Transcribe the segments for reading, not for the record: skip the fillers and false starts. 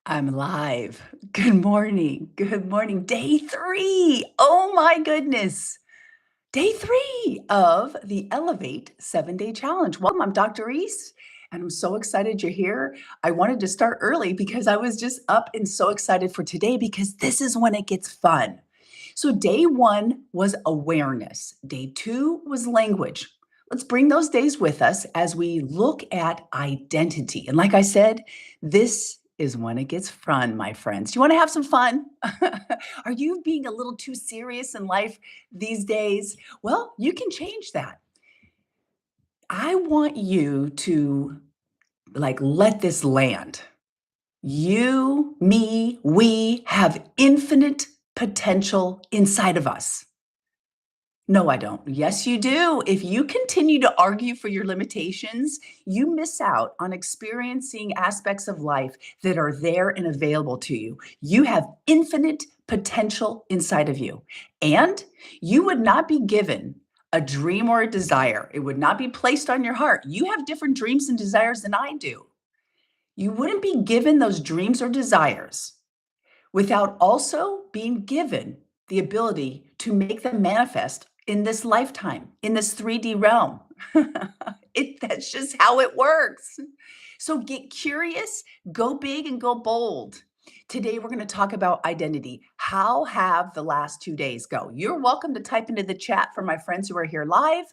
I'm live. Good morning. Good morning. Day 3. Oh my goodness. Day 3 of the Elevate 7-Day Challenge. Welcome. I'm Dr. Reese, and I'm so excited you're here. I wanted to start early because I was just up and so excited for today because this is when it gets fun. So, day 1 was awareness, day 2 was language. Let's bring those days with us as we look at identity. And like I said, this is when it gets fun, my friends. Do you want to have some fun? Are you being a little too serious in life these days? Well, you can change that. I want you to let this land. You, me, we have infinite potential inside of us. No, I don't. Yes, you do. If you continue to argue for your limitations, you miss out on experiencing aspects of life that are there and available to you. You have infinite potential inside of you. And you would not be given a dream or a desire, it would not be placed on your heart. You have different dreams and desires than I do. You wouldn't be given those dreams or desires without also being given the ability to make them manifest in this lifetime, in this 3D realm. That's just how it works. So get curious, go big, and go bold. Today, we're going to talk about identity. How have the last 2 days go? You're welcome to type into the chat for my friends who are here live.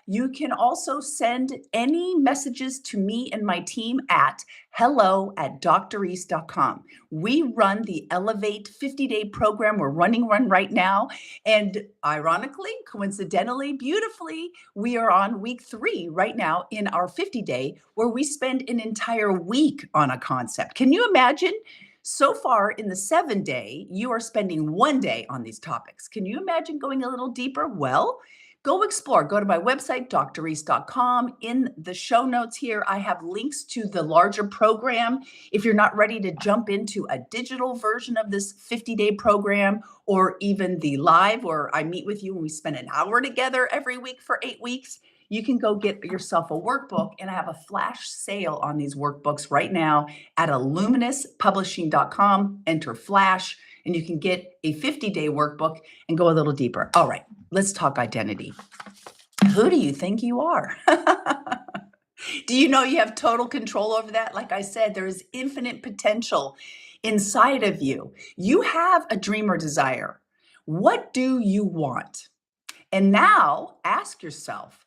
You can also send any messages to me and my team at hello@dreast.com. We run the Elevate 50-day program. We're running one right now. And ironically, coincidentally, beautifully, we are on week 3 right now in our 50-day, where we spend an entire week on a concept. Can you imagine? So far in the 7-day, you are spending 1 day on these topics. Can you imagine going a little deeper? Well, go explore. Go to my website, dreast.com. In the show notes here, I have links to the larger program. If you're not ready to jump into a digital version of this 50-day program, or even the live where I meet with you and we spend an hour together every week for 8 weeks, you can go get yourself a workbook. And I have a flash sale on these workbooks right now at illuminuspublishing.com. Enter flash, and you can get a 50-day workbook and go a little deeper. All right, let's talk identity. Who do you think you are? Do you know you have total control over that? Like I said, there is infinite potential inside of you. You have a dream or desire. What do you want? And now ask yourself,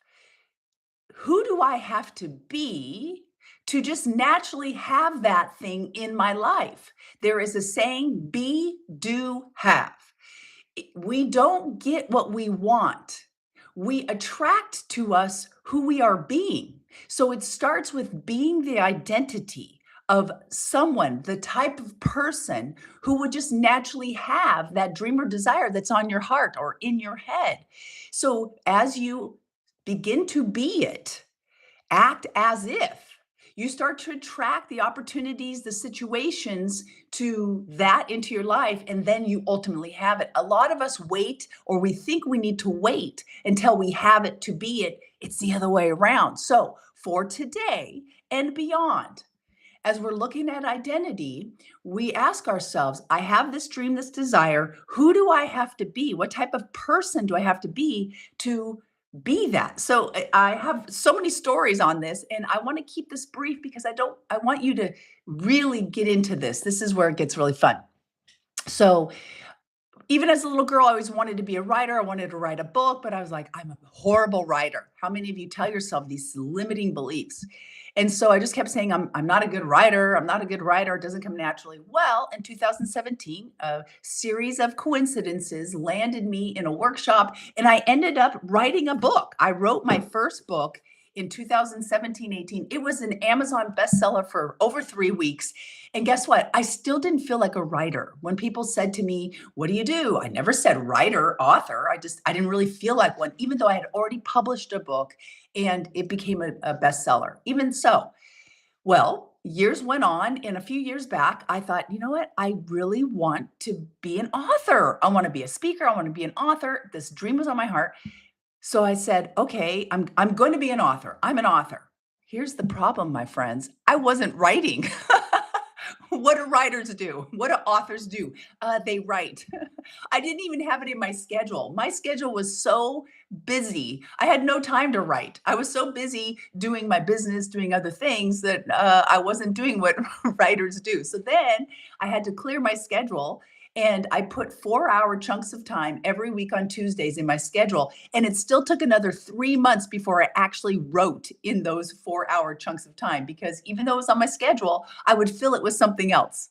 who do I have to be to just naturally have that thing in my life? There is a saying, be, do, have. We don't get what we want. We attract to us who we are being. So it starts with being the identity of someone, the type of person who would just naturally have that dream or desire that's on your heart or in your head. So as you begin to be it, act as if. You start to attract the opportunities, the situations to that into your life, and then you ultimately have it. A lot of us wait, or we think we need to wait until we have it to be it. It's the other way around. So, for today and beyond, as we're looking at identity, we ask ourselves, I have this dream, this desire. Who do I have to be? What type of person do I have to be that? So I have so many stories on this, and I want to keep this brief because I want you to really get into this. This is where it gets really fun. So even as a little girl, I always wanted to be a writer. I wanted to write a book, but I was like, I'm a horrible writer. How many of you tell yourself these limiting beliefs? And so I just kept saying, I'm not a good writer. I'm not a good writer. It doesn't come naturally. Well, in 2017, a series of coincidences landed me in a workshop, and I ended up writing a book. I wrote my first book in 2017-18. It was an Amazon bestseller for over 3 weeks. And guess what? I still didn't feel like a writer. When people said to me, what do you do? I never said writer, author. I didn't really feel like one, even though I had already published a book and it became a bestseller. Even so, well, years went on, and a few years back, I thought, you know what? I really want to be an author. I want to be a speaker. I want to be an author. This dream was on my heart. So I said, okay, I'm going to be an author. I'm an author. Here's the problem, my friends. I wasn't writing. What do writers do? What do authors do? They write. I didn't even have it in my schedule. My schedule was so busy. I had no time to write. I was so busy doing my business, doing other things that I wasn't doing what writers do. So then I had to clear my schedule and I put 4-hour chunks of time every week on Tuesdays in my schedule. And it still took another 3 months before I actually wrote in those 4-hour chunks of time because even though it was on my schedule, I would fill it with something else.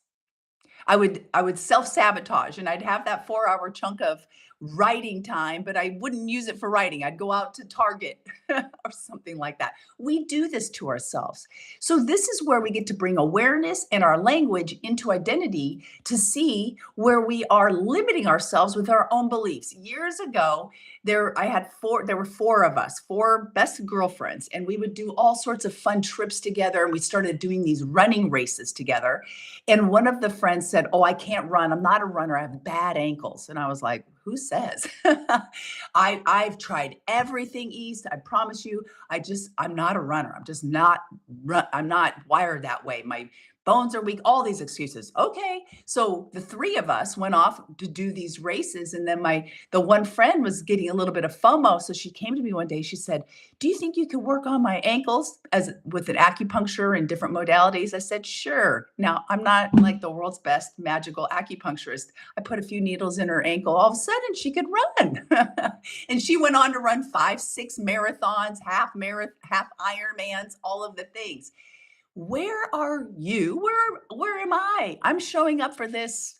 I would self-sabotage and I'd have that 4-hour chunk of writing time, but I wouldn't use it for writing. I'd go out to Target or something like that. We do this to ourselves. So this is where we get to bring awareness and our language into identity to see where we are limiting ourselves with our own beliefs. Years ago, there were four of us, four best girlfriends, and we would do all sorts of fun trips together. And we started doing these running races together. And one of the friends said, "Oh, I can't run. I'm not a runner. I have bad ankles." And I was like, "Who says?" I've tried everything, East. I promise you. I'm not a runner. I'm not wired that way. My bones are weak, all these excuses. Okay. So the three of us went off to do these races. And then the one friend was getting a little bit of FOMO. So she came to me one day. She said, "Do you think you could work on my ankles as with an acupuncture and different modalities?" I said, "Sure." Now, I'm not like the world's best magical acupuncturist. I put a few needles in her ankle. All of a sudden, she could run. And she went on to run 5, 6 marathons, half Ironmans, all of the things. Where are you? Where am I? I'm showing up for this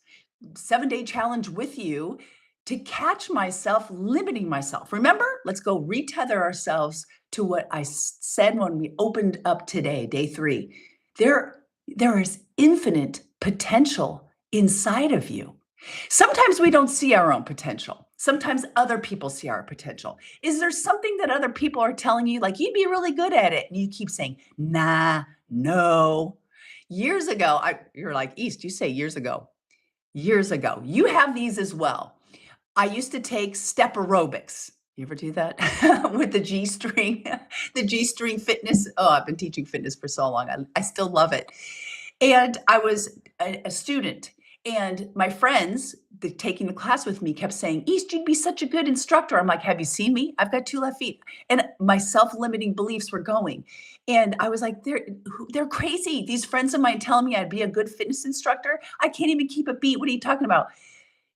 7-day challenge with you to catch myself limiting myself. Remember? Let's go retether ourselves to what I said when we opened up today, day 3. There is infinite potential inside of you. Sometimes we don't see our own potential. Sometimes other people see our potential. Is there something that other people are telling you, like, you'd be really good at it? And you keep saying, nah, no. Years ago, you're like, East, you say years ago. Years ago. You have these as well. I used to take step aerobics. You ever do that with the G string, the G string fitness? Oh, I've been teaching fitness for so long. I still love it. And I was a student, and my friends taking the class with me kept saying, "East, you'd be such a good instructor." I'm like, "Have you seen me? I've got 2 left feet." And my self-limiting beliefs were going. And I was like, they're crazy. These friends of mine telling me I'd be a good fitness instructor. I can't even keep a beat. What are you talking about?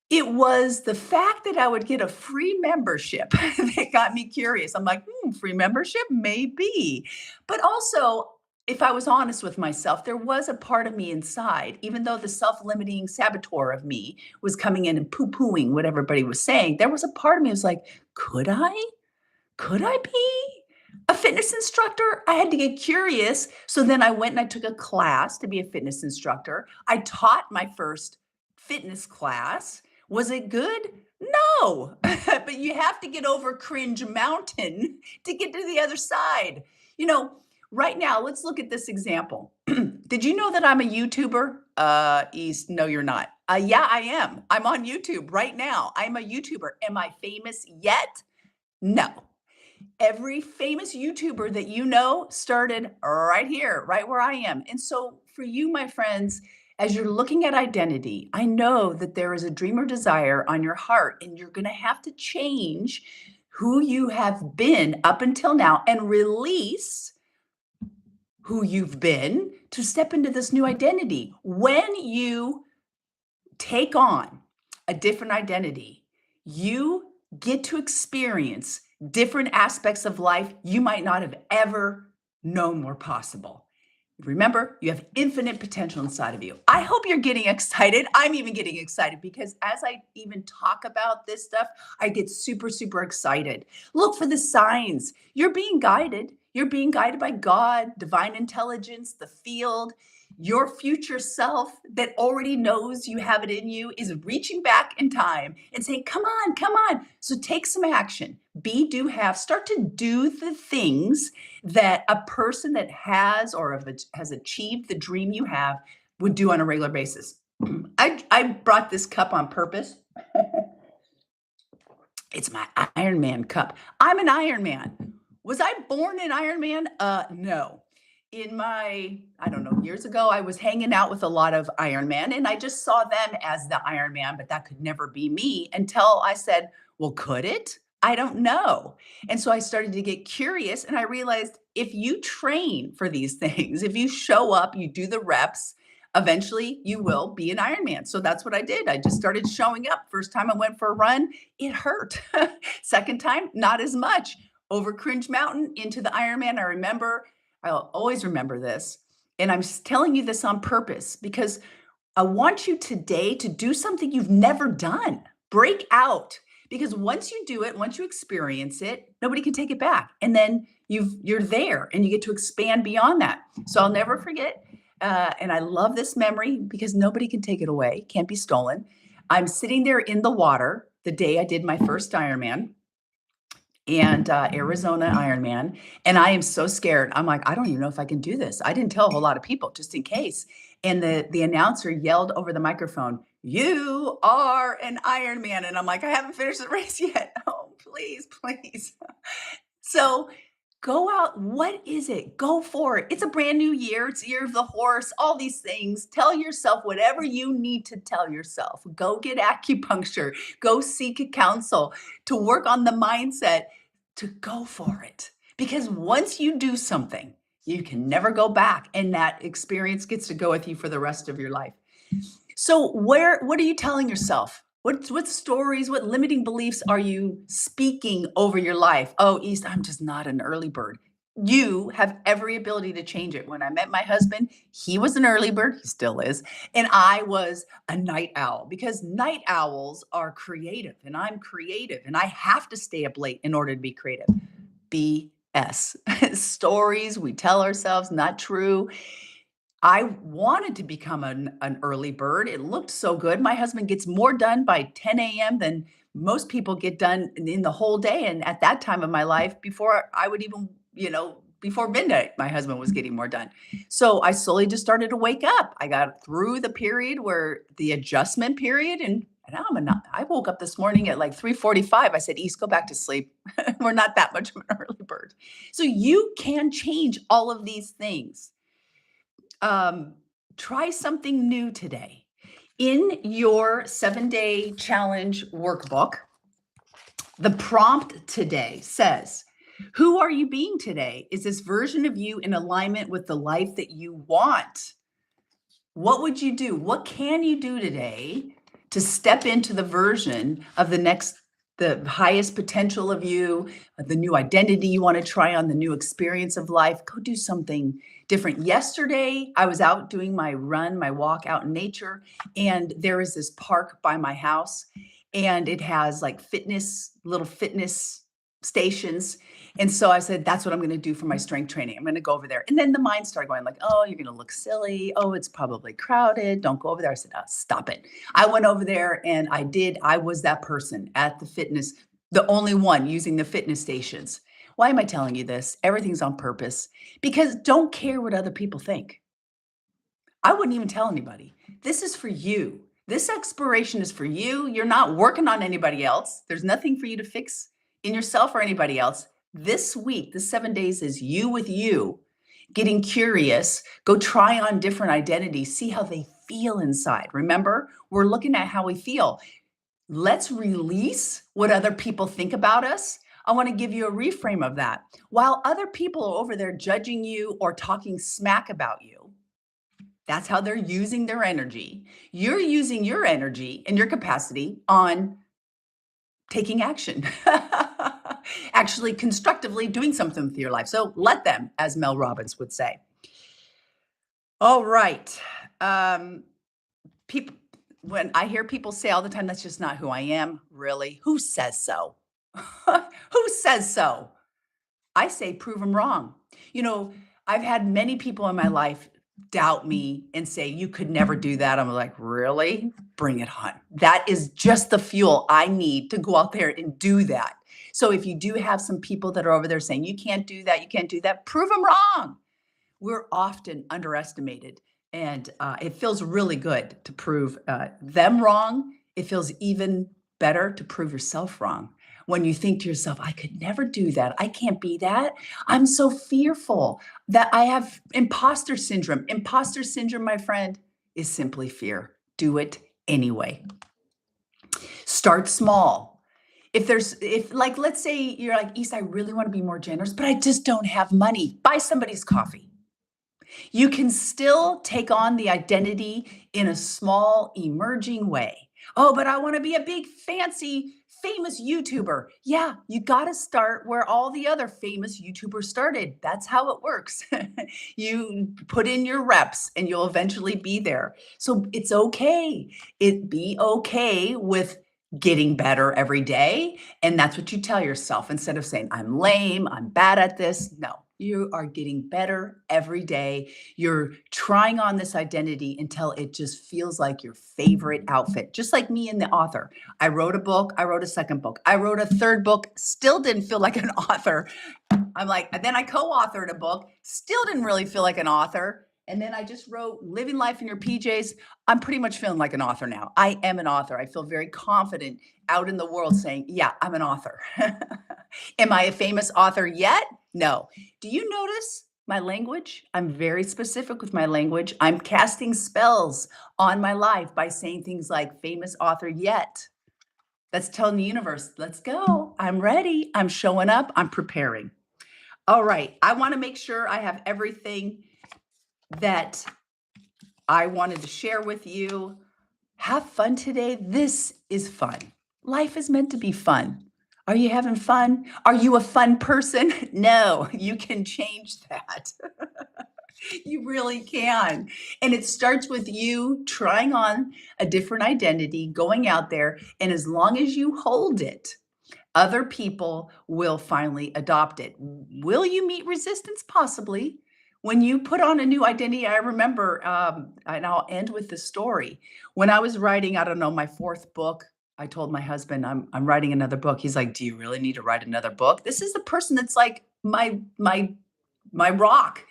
It was the fact that I would get a free membership that got me curious. I'm like, free membership? Maybe. But also, if I was honest with myself, there was a part of me inside, even though the self-limiting saboteur of me was coming in and poo-pooing what everybody was saying, there was a part of me that was like, could I? Could I be a fitness instructor? I had to get curious. So then I went and I took a class to be a fitness instructor. I taught my first fitness class. Was it good? No, but you have to get over cringe mountain to get to the other side. You know, right now, let's look at this example. Did you know that I'm a YouTuber? East, no, you're not. Yeah, I am. I'm on YouTube right now. I'm a YouTuber. Am I famous yet? No. Every famous YouTuber that you know started right here, right where I am. And so for you, my friends, as you're looking at identity, I know that there is a dream or desire on your heart, and you're going to have to change who you have been up until now and release who you've been to step into this new identity. When you take on a different identity, you get to experience different aspects of life you might not have ever known were possible. Remember, you have infinite potential inside of you. I hope you're getting excited. I'm even getting excited because as I even talk about this stuff, I get super, super excited. Look for the signs. You're being guided. You're being guided by God, divine intelligence, the field. Your future self that already knows you have it in you is reaching back in time and saying, come on, come on. So take some action. Be, do, have. Start to do the things that a person that has or has achieved the dream you have would do on a regular basis. I brought this cup on purpose. It's my Iron Man cup. I'm an Iron Man. Was I born an Iron Man? No. in my, I don't know, years ago, I was hanging out with a lot of Ironman and I just saw them as the Ironman, but that could never be me until I said, well, could it? I don't know. And so I started to get curious and I realized if you train for these things, if you show up, you do the reps, eventually you will be an Ironman. So that's what I did. I just started showing up. First time I went for a run, it hurt. Second time, not as much. Over Cringe Mountain into the Ironman. I remember, I'll always remember this. And I'm telling you this on purpose because I want you today to do something you've never done. Break out. Because once you do it, once you experience it, nobody can take it back. And then you're there and you get to expand beyond that. So I'll never forget. And I love this memory because nobody can take it away, can't be stolen. I'm sitting there in the water the day I did my first Ironman and Arizona Ironman. And I am so scared. I'm like, I don't even know if I can do this. I didn't tell a whole lot of people just in case. And the announcer yelled over the microphone, "You are an Ironman." And I'm like, I haven't finished the race yet. Oh, please, please. So go out. What is it? Go for it. It's a brand new year. It's year of the horse, all these things. Tell yourself whatever you need to tell yourself. Go get acupuncture. Go seek a counsel to work on the mindset to go for it. Because once you do something, you can never go back. And that experience gets to go with you for the rest of your life. So what are you telling yourself? What stories, what limiting beliefs are you speaking over your life? Oh, East, I'm just not an early bird. You have every ability to change it. When I met my husband, he was an early bird, he still is, and I was a night owl because night owls are creative and I'm creative and I have to stay up late in order to be creative. BS. Stories we tell ourselves, not true. I wanted to become an early bird. It looked so good. My husband gets more done by 10 a.m. than most people get done in the whole day. And at that time of my life, before I would even, before midnight, my husband was getting more done. So I slowly just started to wake up. I got through the period where the adjustment period, and now I woke up this morning at like 3:45. I said, East, go back to sleep. We're not that much of an early bird. So you can change all of these things. um, Try something new today. In your 7-day challenge workbook, the prompt today says, who are you being today? Is this version of you in alignment with the life that you want? What would you do? What can you do today to step into the version of the highest potential of you, the new identity you want to try on, the new experience of life? Go do something different. Yesterday, I was out doing my run, my walk out in nature, and there is this park by my house, and it has like little fitness stations. And so I said, that's what I'm going to do for my strength training. I'm going to go over there. And then the mind started going like, oh, you're going to look silly. Oh, it's probably crowded. Don't go over there. I said, oh, stop it. I went over there and I was that person at the fitness, the only one using the fitness stations. Why am I telling you this? Everything's on purpose because don't care what other people think. I wouldn't even tell anybody. This is for you. This exploration is for you. You're not working on anybody else. There's nothing for you to fix in yourself or anybody else. This week, the 7 days is you with you, getting curious, go try on different identities, see how they feel inside. Remember, we're looking at how we feel. Let's release what other people think about us. I want to give you a reframe of that. While other people are over there judging you or talking smack about you, that's how they're using their energy. You're using your energy and your capacity on taking action, actually constructively doing something with your life. So let them, as Mel Robbins would say. All right. People, when I hear people say all the time, that's just not who I am. Really? Who says so? Who says so? I say, prove them wrong. I've had many people in my life doubt me and say, you could never do that. I'm like, really? Bring it on. That is just the fuel I need to go out there and do that. So if you do have some people that are over there saying, you can't do that, prove them wrong. We're often underestimated. And it feels really good to prove them wrong. It feels even better to prove yourself wrong. When you think to yourself, I could never do that. I can't be that. I'm so fearful that I have imposter syndrome. Imposter syndrome, my friend, is simply fear. Do it anyway. Start small. If like, let's say you're like, East, I really want to be more generous, but I just don't have money. Buy somebody's coffee. You can still take on the identity in a small, emerging way. Oh, but I want to be a big, fancy, famous YouTuber. Yeah, you got to start where all the other famous YouTubers started. That's how it works. You put in your reps and you'll eventually be there. So it's okay. Be okay with getting better every day. And that's what you tell yourself instead of saying, I'm lame, I'm bad at this. No, you are getting better every day. You're trying on this identity until it just feels like your favorite outfit. Just like me and the author. I wrote a book, I wrote a second book, I wrote a third book, still didn't feel like an author. I'm like, and then I co-authored a book, still didn't really feel like an author. And then I just wrote Living Life in Your PJs. I'm pretty much feeling like an author now. I am an author. I feel very confident out in the world saying, yeah, I'm an author. Am I a famous author yet? No. Do you notice my language? I'm very specific with my language. I'm casting spells on my life by saying things like famous author yet. That's telling the universe, let's go. I'm ready. I'm showing up. I'm preparing. All right. I want to make sure I have everything that I wanted to share with you. Have fun today. This is fun. Life is meant to be fun. Are you having fun? Are you a fun person? No, you can change that. You really can. And it starts with you trying on a different identity, going out there, and as long as you hold it, other people will finally adopt it. Will you meet resistance? Possibly. When you put on a new identity, I remember, and I'll end with the story. When I was writing, I don't know, my fourth book, I told my husband, I'm writing another book. He's like, do you really need to write another book? This is the person that's like my rock.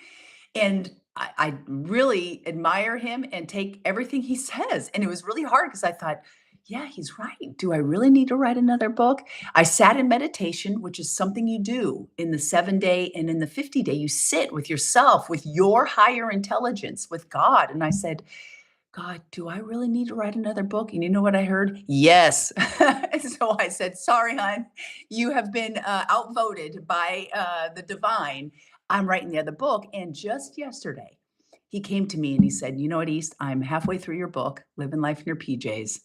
And I really admire him and take everything he says. And it was really hard because I thought, yeah, he's right. Do I really need to write another book? I sat in meditation, which is something you do in the 7-day and in the 50-day. You sit with yourself, with your higher intelligence, with God. And I said, God, do I really need to write another book? And you know what I heard? Yes. So I said, sorry, hon, you have been outvoted by the divine. I'm writing the other book. And just yesterday, he came to me and he said, you know what, East, I'm halfway through your book, Living Life in Your PJs.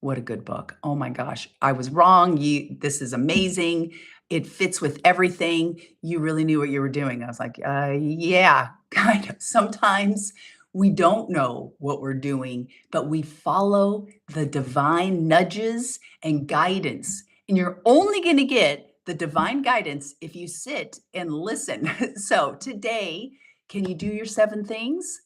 What a good book. Oh my gosh, I was wrong. This is amazing. It fits with everything. You really knew what you were doing. I was like, yeah, kind of. Sometimes we don't know what we're doing, but we follow the divine nudges and guidance. And you're only going to get the divine guidance if you sit and listen. So today, can you do your 7 things?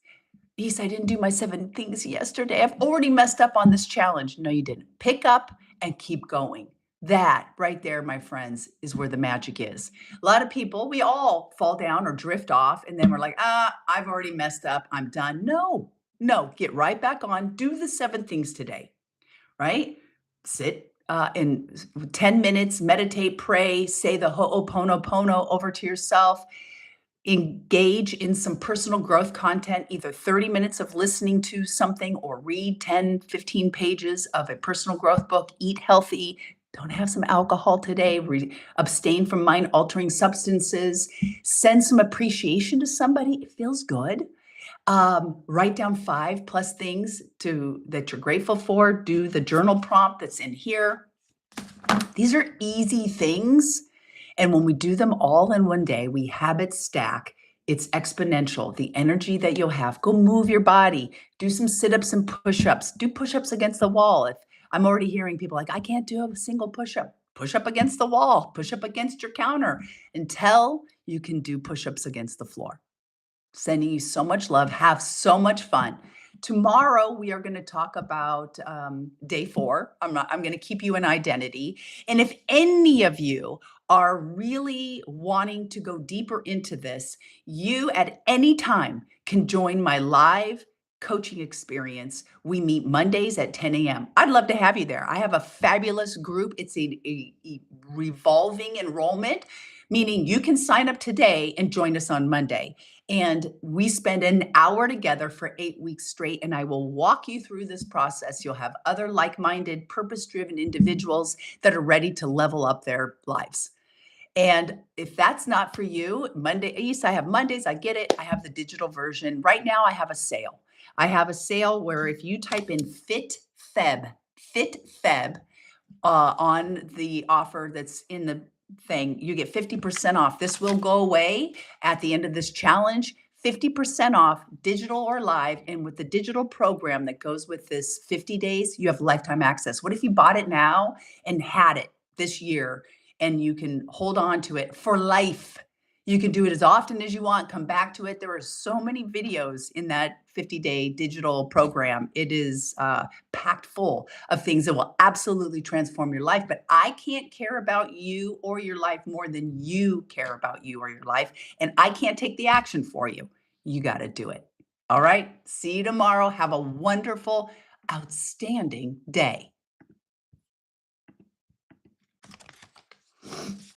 Yes, I didn't do my 7 things yesterday. I've already messed up on this challenge. No, you didn't. Pick up and keep going. That right there, my friends, is where the magic is. A lot of people, we all fall down or drift off, and then we're like, I've already messed up. I'm done. No, no, get right back on. Do the 7 things today, right? Sit in 10 minutes, meditate, pray, say the Ho'oponopono over to yourself. Engage in some personal growth content, either 30 minutes of listening to something or read 10, 15 pages of a personal growth book, eat healthy, don't have some alcohol today, abstain from mind altering substances, send some appreciation to somebody. It feels good. Write down 5 plus things that you're grateful for. Do the journal prompt that's in here. These are easy things. And when we do them all in one day, we habit stack. It's exponential. The energy that you'll have. Go move your body. Do some sit-ups and push-ups. Do push-ups against the wall. If I'm already hearing people like, I can't do a single push-up. Push up against the wall. Push up against your counter until you can do push-ups against the floor. Sending you so much love. Have so much fun. Tomorrow we are going to talk about day 4. I'm going to keep you in identity. And if any of you are really wanting to go deeper into this, you at any time can join my live coaching experience. We meet Mondays at 10 a.m. I'd love to have you there. I have a fabulous group. It's a revolving enrollment, meaning you can sign up today and join us on Monday. And we spend an hour together for 8 weeks straight, and I will walk you through this process. You'll have other like minded, purpose driven individuals that are ready to level up their lives. And if that's not for you, Monday, East, I have Mondays, I get it. I have the digital version. Right now, I have a sale. I have a sale where if you type in FitFeb, on the offer that's in the thing, you get 50% off. This will go away at the end of this challenge. 50% off, digital or live. And with the digital program that goes with this 50 days, you have lifetime access. What if you bought it now and had it this year and you can hold on to it for life? You can do it as often as you want, come back to it. There are so many videos in that 50-day digital program. It is packed full of things that will absolutely transform your life. But I can't care about you or your life more than you care about you or your life. And I can't take the action for you. You got to do it. All right. See you tomorrow. Have a wonderful, outstanding day.